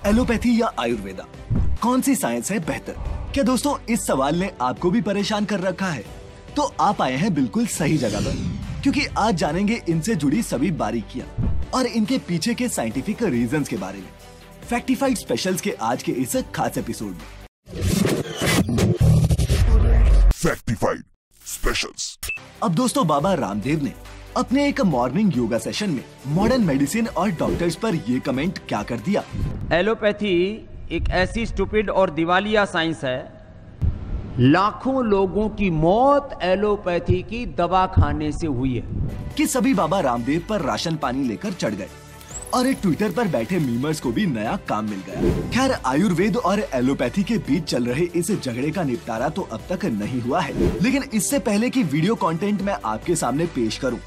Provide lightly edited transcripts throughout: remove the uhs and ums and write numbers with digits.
Allopathy या आयुर्वेदा, कौन सी science है बेहतर? क्या दोस्तों इस सवाल ने आपको भी परेशान कर रखा है? तो आप आए हैं बिल्कुल सही जगह पर, क्योंकि आज जानेंगे इनसे जुड़ी सभी बारीकियां और इनके पीछे के साइंटिफिक रीजंस के बारे में फैक्टिफाइड स्पेशल्स के आज के इस खास एपिसोड में। फैक्टिफाइड स्पेशल्स। अब दोस्तों बाबा रामदेव ने अपने एक मॉर्निंग योगा सेशन में मॉडर्न मेडिसिन और डॉक्टर्स पर ये कमेंट क्या कर दिया। एलोपैथी एक ऐसी स्टूपिड और दिवालिया साइंस है, लाखों लोगों की मौत एलोपैथी की दवा खाने से हुई है, कि सभी बाबा रामदेव पर राशन पानी लेकर चढ़ गए और ट्विटर पर बैठे मीमर्स को भी नया काम मिल गया। खैर, आयुर्वेद और एलोपैथी के बीच चल रहे इस झगड़े का निपटारा तो अब तक नहीं हुआ है, लेकिन इससे पहले कि वीडियो कंटेंट मैं आपके सामने पेश करूं,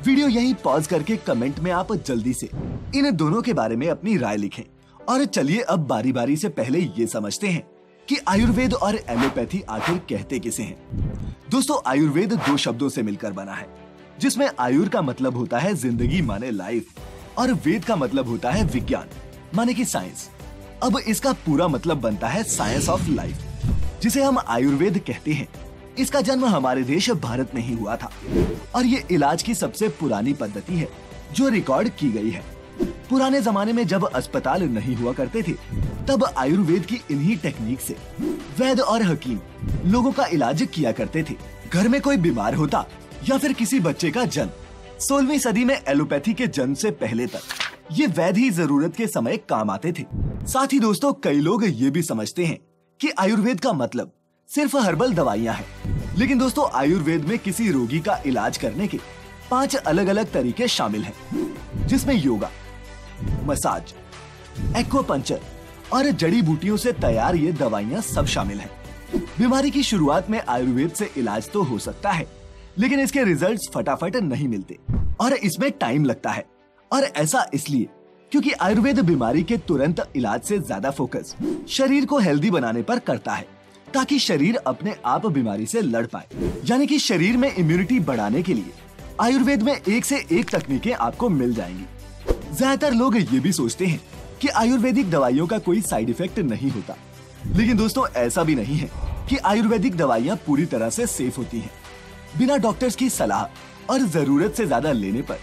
वीडियो यहीं पॉज करके कमेंट में आप जल्दी से इन दोनों के बारे में अपनी राय लिखें। और चलिए अब बारी बारी से पहले ये समझते हैं कि आयुर्वेद और एलोपैथी आखिर कहते किसे हैं। दोस्तों, आयुर्वेद दो शब्दों से मिलकर बना है, जिसमें आयुर का मतलब होता है जिंदगी माने लाइफ और वेद का मतलब होता है विज्ञान माने की साइंस। अब इसका पूरा मतलब बनता है साइंस ऑफ लाइफ, जिसे हम आयुर्वेद कहते हैं। इसका जन्म हमारे देश भारत में ही हुआ था और ये इलाज की सबसे पुरानी पद्धति है जो रिकॉर्ड की गई है। पुराने जमाने में जब अस्पताल नहीं हुआ करते थे, तब आयुर्वेद की इन्हीं टेक्निक से वैद्य और हकीम लोगों का इलाज किया करते थे। घर में कोई बीमार होता या फिर किसी बच्चे का जन्म, 16वीं सदी में एलोपैथी के जन्म से पहले तक ये वैद्य ही जरूरत के समय काम आते थे। साथ ही दोस्तों, कई लोग ये भी समझते हैं कि आयुर्वेद का मतलब सिर्फ हर्बल दवाइयां हैं, लेकिन दोस्तों आयुर्वेद में किसी रोगी का इलाज करने के 5 अलग अलग तरीके शामिल हैं, जिसमें योगा, मसाज, एक्वापंचर और जड़ी बूटियों से तैयार ये दवाइयां सब शामिल हैं। बीमारी की शुरुआत में आयुर्वेद से इलाज तो हो सकता है, लेकिन इसके रिजल्ट्स फटाफट नहीं मिलते और इसमें टाइम लगता है। और ऐसा इसलिए क्योंकि आयुर्वेद बीमारी के तुरंत इलाज से ज्यादा फोकस शरीर को हेल्दी बनाने पर करता है, ताकि शरीर अपने आप बीमारी से लड़ पाए। यानी कि शरीर में इम्यूनिटी बढ़ाने के लिए आयुर्वेद में एक से एक तकनीकें आपको मिल जाएंगी। ज्यादातर लोग ये भी सोचते हैं कि आयुर्वेदिक दवाइयों का कोई साइड इफेक्ट नहीं होता, लेकिन दोस्तों ऐसा भी नहीं है कि आयुर्वेदिक दवाइयाँ पूरी तरह से सेफ होती हैं। बिना डॉक्टर्स की सलाह और जरूरत से ज्यादा लेने पर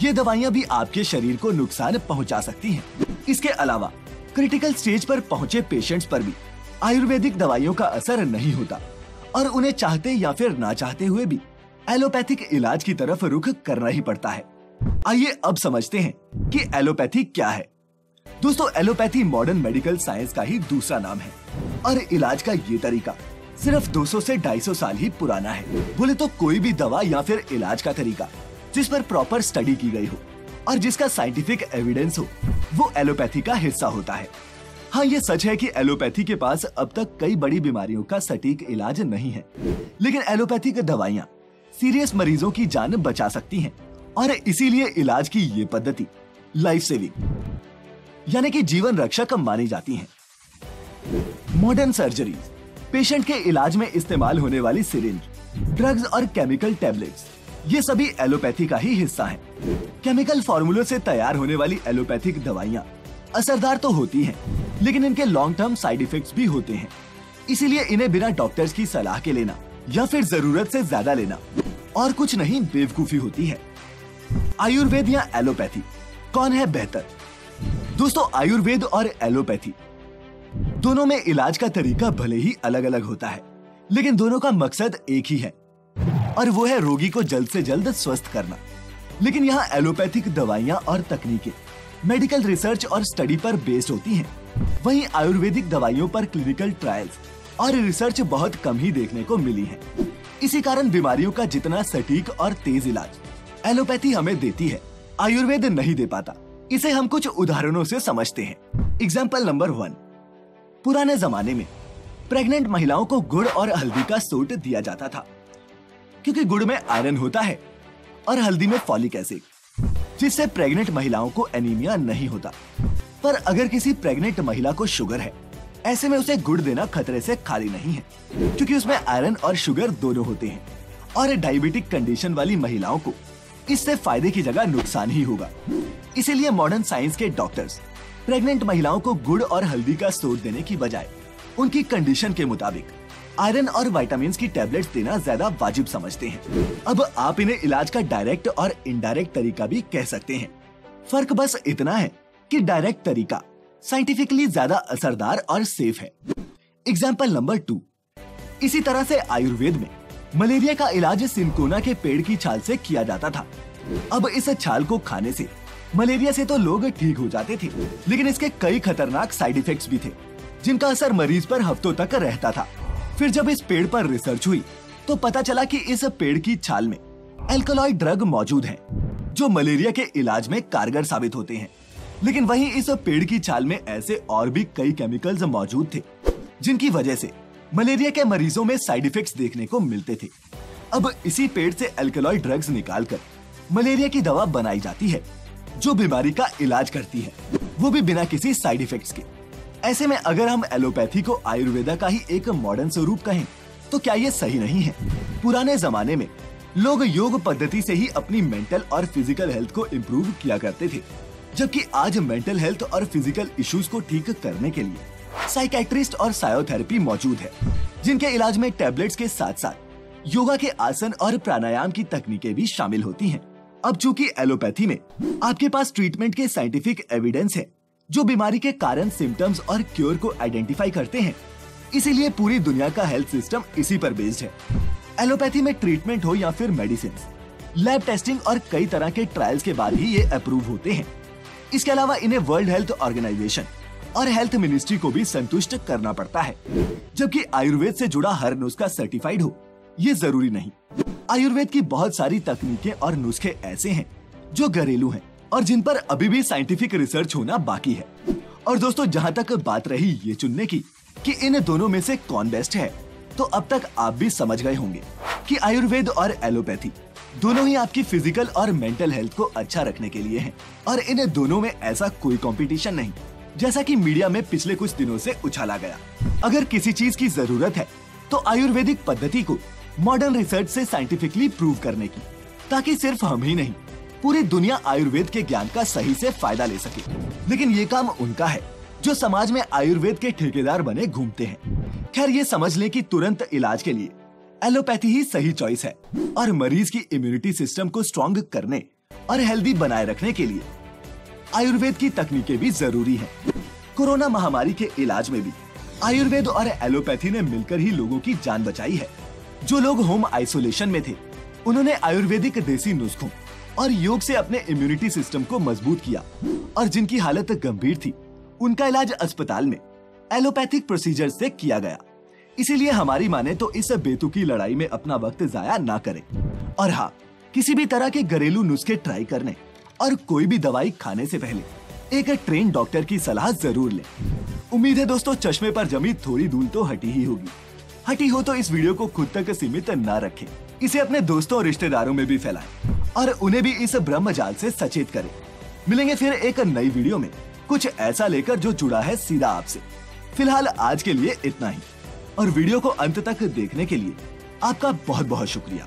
ये दवाइयाँ भी आपके शरीर को नुकसान पहुँचा सकती हैं। इसके अलावा क्रिटिकल स्टेज पर पहुँचे पेशेंट्स पर भी आयुर्वेदिक दवाइयों का असर नहीं होता और उन्हें चाहते या फिर ना चाहते हुए भी एलोपैथिक इलाज की तरफ रुख करना ही पड़ता है। आइए अब समझते हैं कि एलोपैथी क्या है। दोस्तों, एलोपैथी मॉडर्न मेडिकल साइंस का ही दूसरा नाम है और इलाज का ये तरीका सिर्फ 200 से 250 साल ही पुराना है। बोले तो कोई भी दवा या फिर इलाज का तरीका जिस पर प्रॉपर स्टडी की गई हो और जिसका साइंटिफिक एविडेंस हो, वो एलोपैथी का हिस्सा होता है। हाँ, ये सच है कि एलोपैथी के पास अब तक कई बड़ी बीमारियों का सटीक इलाज नहीं है, लेकिन एलोपैथिक दवाइयाँ सीरियस मरीजों की जान बचा सकती हैं और इसीलिए इलाज की ये पद्धति लाइफ सेविंग यानी कि जीवन रक्षक मानी जाती हैं। मॉडर्न सर्जरी, पेशेंट के इलाज में इस्तेमाल होने वाली सिरिंज, ड्रग्स और केमिकल टैबलेट्स, ये सभी एलोपैथी का ही हिस्सा हैं। केमिकल फॉर्मूलों से तैयार होने वाली एलोपैथिक दवाइयाँ असरदार तो होती हैं, लेकिन इनके लॉन्ग टर्म साइड इफेक्ट्स भी होते हैं। इसीलिए इन्हें बिना डॉक्टर्स की सलाह के लेना या फिर जरूरत से ज्यादा लेना और कुछ नहीं बेवकूफी होती है। आयुर्वेद या एलोपैथी, कौन है बेहतर? दोस्तों, आयुर्वेद और एलोपैथी दोनों में इलाज का तरीका भले ही अलग अलग होता है, लेकिन दोनों का मकसद एक ही है और वो है रोगी को जल्द से जल्द स्वस्थ करना। लेकिन यहाँ एलोपैथिक दवाइयाँ और तकनीकें मेडिकल रिसर्च और स्टडी पर बेस्ड होती हैं, वहीं आयुर्वेदिक दवाइयों पर क्लिनिकल ट्रायल्स और रिसर्च बहुत कम ही देखने को मिली है। इसी कारण बीमारियों का जितना सटीक और तेज इलाज एलोपैथी हमें देती है, आयुर्वेद नहीं दे पाता। इसे हम कुछ उदाहरणों से समझते हैं। एग्जाम्पल नंबर 1, पुराने जमाने में प्रेग्नेंट महिलाओं को गुड़ और हल्दी का सोट दिया जाता था, क्योंकि गुड़ में आयरन होता है और हल्दी में फॉलिक एसिड, जिससे प्रेग्नेंट महिलाओं को एनीमिया नहीं होता। पर अगर किसी प्रेग्नेंट महिला को शुगर है, ऐसे में उसे गुड़ देना खतरे से खाली नहीं है, क्योंकि उसमें आयरन और शुगर दोनों होते हैं और डायबिटिक कंडीशन वाली महिलाओं को इससे फायदे की जगह नुकसान ही होगा। इसीलिए मॉडर्न साइंस के डॉक्टर्स प्रेग्नेंट महिलाओं को गुड़ और हल्दी का सोड देने की बजाय उनकी कंडीशन के मुताबिक आयरन और विटामिन्स की टैबलेट्स देना ज्यादा वाजिब समझते हैं। अब आप इन्हें इलाज का डायरेक्ट और इनडायरेक्ट तरीका भी कह सकते हैं। फर्क बस इतना है कि डायरेक्ट तरीका साइंटिफिकली ज्यादा असरदार और सेफ है। एग्जाम्पल नंबर 2, इसी तरह से आयुर्वेद में मलेरिया का इलाज सिनकोना के पेड़ की छाल से किया जाता था। अब इस छाल को खाने से मलेरिया से तो लोग ठीक हो जाते थे, लेकिन इसके कई खतरनाक साइड इफेक्ट्स भी थे जिनका असर मरीज पर हफ्तों तक रहता था। फिर जब इस पेड़ पर रिसर्च हुई तो पता चला कि इस पेड़ की छाल में एल्कलॉइड ड्रग मौजूद हैं, जो मलेरिया के इलाज में कारगर साबित होते हैं। लेकिन वहीं इस पेड़ की छाल में ऐसे और भी कई केमिकल्स मौजूद थे जिनकी वजह से मलेरिया के मरीजों में साइड इफेक्ट्स देखने को मिलते थे। अब इसी पेड़ से एल्कलॉइड ड्रग्स निकालकर मलेरिया की दवा बनाई जाती है जो बीमारी का इलाज करती है, वो भी बिना किसी साइड इफेक्ट्स के। ऐसे में अगर हम एलोपैथी को आयुर्वेदा का ही एक मॉडर्न स्वरूप कहें तो क्या ये सही नहीं है? पुराने जमाने में लोग योग पद्धति से ही अपनी मेंटल और फिजिकल हेल्थ को इम्प्रूव किया करते थे, जबकि आज मेंटल हेल्थ और फिजिकल इश्यूज को ठीक करने के लिए साइकेट्रिस्ट और सायोथेरेपी मौजूद है, जिनके इलाज में टैबलेट्स के साथ साथ योगा के आसन और प्राणायाम की तकनीकें भी शामिल होती हैं। अब चूंकि एलोपैथी में आपके पास ट्रीटमेंट के साइंटिफिक एविडेंस है जो बीमारी के कारण, सिम्टम्स और क्योर को आइडेंटिफाई करते हैं, इसीलिए पूरी दुनिया का हेल्थ सिस्टम इसी पर बेस्ड है। एलोपैथी में ट्रीटमेंट हो या फिर मेडिसिन, लैब टेस्टिंग और कई तरह के ट्रायल्स के बाद ही ये अप्रूव होते हैं। इसके अलावा इन्हें वर्ल्ड हेल्थ ऑर्गेनाइजेशन और हेल्थ मिनिस्ट्री को भी संतुष्ट करना पड़ता है, जबकि आयुर्वेद से जुड़ा हर नुस्खा सर्टिफाइड हो ये जरूरी नहीं। आयुर्वेद की बहुत सारी तकनीकें और नुस्खे ऐसे हैं जो घरेलू हैं और जिन पर अभी भी साइंटिफिक रिसर्च होना बाकी है। और दोस्तों, जहां तक बात रही ये चुनने की कि इन दोनों में से कौन बेस्ट है, तो अब तक आप भी समझ गए होंगे कि आयुर्वेद और एलोपैथी दोनों ही आपकी फिजिकल और मेंटल हेल्थ को अच्छा रखने के लिए हैं। और इन दोनों में ऐसा कोई कंपटीशन नहीं, जैसा कि मीडिया में पिछले कुछ दिनों से उछाला गया। अगर किसी चीज की जरूरत है तो आयुर्वेदिक पद्धति को मॉडर्न रिसर्च से साइंटिफिकली प्रूव करने की, ताकि सिर्फ हम ही नहीं पूरी दुनिया आयुर्वेद के ज्ञान का सही से फायदा ले सके। लेकिन ये काम उनका है जो समाज में आयुर्वेद के ठेकेदार बने घूमते हैं। खैर, ये समझ लें कि तुरंत इलाज के लिए एलोपैथी ही सही चॉइस है और मरीज की इम्यूनिटी सिस्टम को स्ट्रॉन्ग करने और हेल्दी बनाए रखने के लिए आयुर्वेद की तकनीकें भी जरूरी हैं। कोरोना महामारी के इलाज में भी आयुर्वेद और एलोपैथी ने मिलकर ही लोगों की जान बचाई है। जो लोग होम आइसोलेशन में थे, उन्होंने आयुर्वेदिक देसी नुस्खों और योग से अपने इम्यूनिटी सिस्टम को मजबूत किया, और जिनकी हालत गंभीर थी उनका इलाज अस्पताल में एलोपैथिक प्रोसीजर से किया गया। इसीलिए हमारी माने तो इस बेतुकी लड़ाई में अपना वक्त जाया ना करें। और हाँ, किसी भी तरह के घरेलू नुस्खे ट्राई करने और कोई भी दवाई खाने से पहले एक ट्रेन डॉक्टर की सलाह जरूर लें। उम्मीद है दोस्तों, चश्मे पर जमी थोड़ी धूल तो हटी ही होगी। हटी हो तो इस वीडियो को खुद तक सीमित न रखें, इसे अपने दोस्तों और रिश्तेदारों में भी फैलाएं और उन्हें भी इस ब्रह्मजाल से सचेत करें। मिलेंगे फिर एक नई वीडियो में कुछ ऐसा लेकर जो जुड़ा है सीधा आपसे। फिलहाल आज के लिए इतना ही, और वीडियो को अंत तक देखने के लिए आपका बहुत बहुत शुक्रिया।